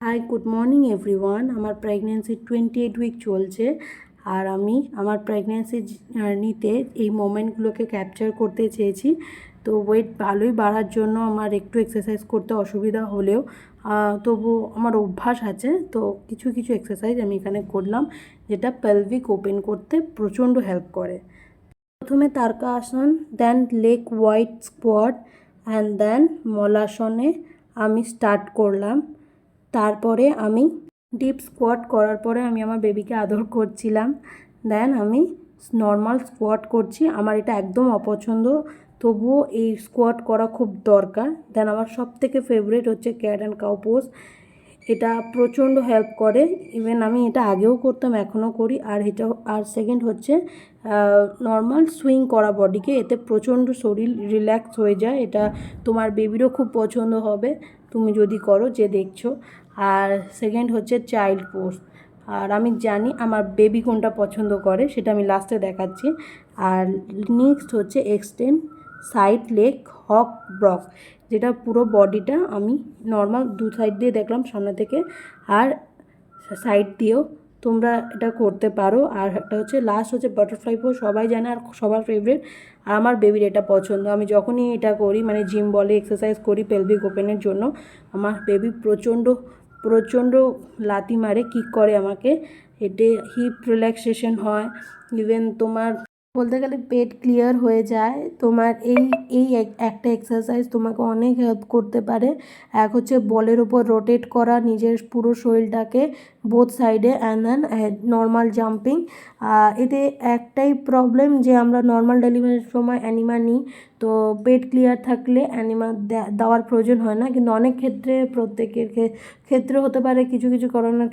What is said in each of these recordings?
Hi good morning everyone. আমার pregnancy 28 week চলছে আর আমি আমার প্রেগনেন্সি জার্নিতে এই মোমেন্টগুলোকে ক্যাপচার করতে চেয়েছি। তো ওয়েট ভালোই বাড়ার জন্য আমার একটু এক্সারসাইজ করতে অসুবিধা হলেও তবু আমার অভ্যাস আছে, তো কিছু কিছু এক্সারসাইজ আমি এখানে করলাম যেটা পেলভিক ওপেন করতে প্রচণ্ড হেল্প করে। প্রথমে তারকা আসন, then leg wide squat and then মলাসনে আমি স্টার্ট করলাম। তারপরে আমি ডিপ স্কোয়াট করার পরে আমি আমার বেবিকে আদর করছিলাম। দেন আমি নর্মাল স্কোয়াট করছি। আমার এটা একদম অপছন্দ, তবুও এই স্কোয়াট করা খুব দরকার। দেন আমার সবথেকে ফেভারিট হচ্ছে ক্যাট অ্যান্ড কাউ পোজ। এটা প্রচণ্ড হেল্প করে, ইভেন আমি এটা আগেও করতাম, এখনও করি। আর সেকেন্ড হচ্ছে নর্মাল সুইং করা বডিকে, এতে প্রচণ্ড শরীর রিল্যাক্স হয়ে যায়। এটা তোমার বেবিরও খুব পছন্দ হবে তুমি যদি করো, যে দেখছো। আর সেকেন্ড হচ্ছে চাইল্ড পোজ। আর আমি জানি আমার বেবি কোনটা পছন্দ করে, সেটা আমি লাস্টে দেখাচ্ছি। আর নেক্সট হচ্ছে এক্সটেন্ড সাইড লেগ হক ব্রক, যেটা পুরো বডিটা আমি নর্মাল দু সাইড দিয়ে দেখলাম, সামনে থেকে আর সাইড দিয়েও তোমরা এটা করতে পারো। আর একটা হচ্ছে লাস্ট হচ্ছে বাটারফ্লাই পোজ, সবাই জানে আর সবার ফেভারিট। আর আমার বেবির এটা পছন্দ। আমি যখনই এটা করি, মানে জিম বলে এক্সারসাইজ করি পেলভিক ওপেনের জন্য, আমার বেবি প্রচণ্ড প্রচণ্ড লাথি মারে, কিক করে আমাকে। এতে হিপ রিল্যাক্সেশন হয়, ইভেন তোমার বলতে গেলে পেট ক্লিয়ার হয়ে যায়। তোমার এই এই একটা এক্সারসাইজ তোমাকে অনেক হেল্প করতে পারে। এক হচ্ছে বলের ওপর রোটেট করা নিজের পুরো শরীরটাকে বোথ সাইডে, অ্যান্ড দেন নর্মাল জাম্পিং। এতে একটাই প্রবলেম যে আমরা নর্মাল ডেলিভারির সময় অ্যানিমা নিই, তো পেট ক্লিয়ার থাকলে অ্যানিমা দেওয়ার প্রয়োজন হয় না। কিন্তু অনেক ক্ষেত্রে, প্রত্যেকের ক্ষেত্রে হতে পারে, কিছু কিছু করোনার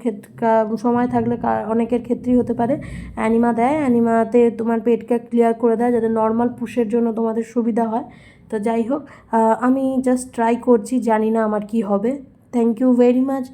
সময় থাকলে অনেকের ক্ষেত্রেই হতে পারে অ্যানিমা দেয়। অ্যানিমাতে তোমার পেটকে ক্লিয়ার করে দেয় যাতে নর্মাল পুশের জন্য তোমাদের সুবিধা হয়। তো যাই হোক, আমি জাস্ট ট্রাই করছি, জানি না আমার কি হবে। Thank you very much.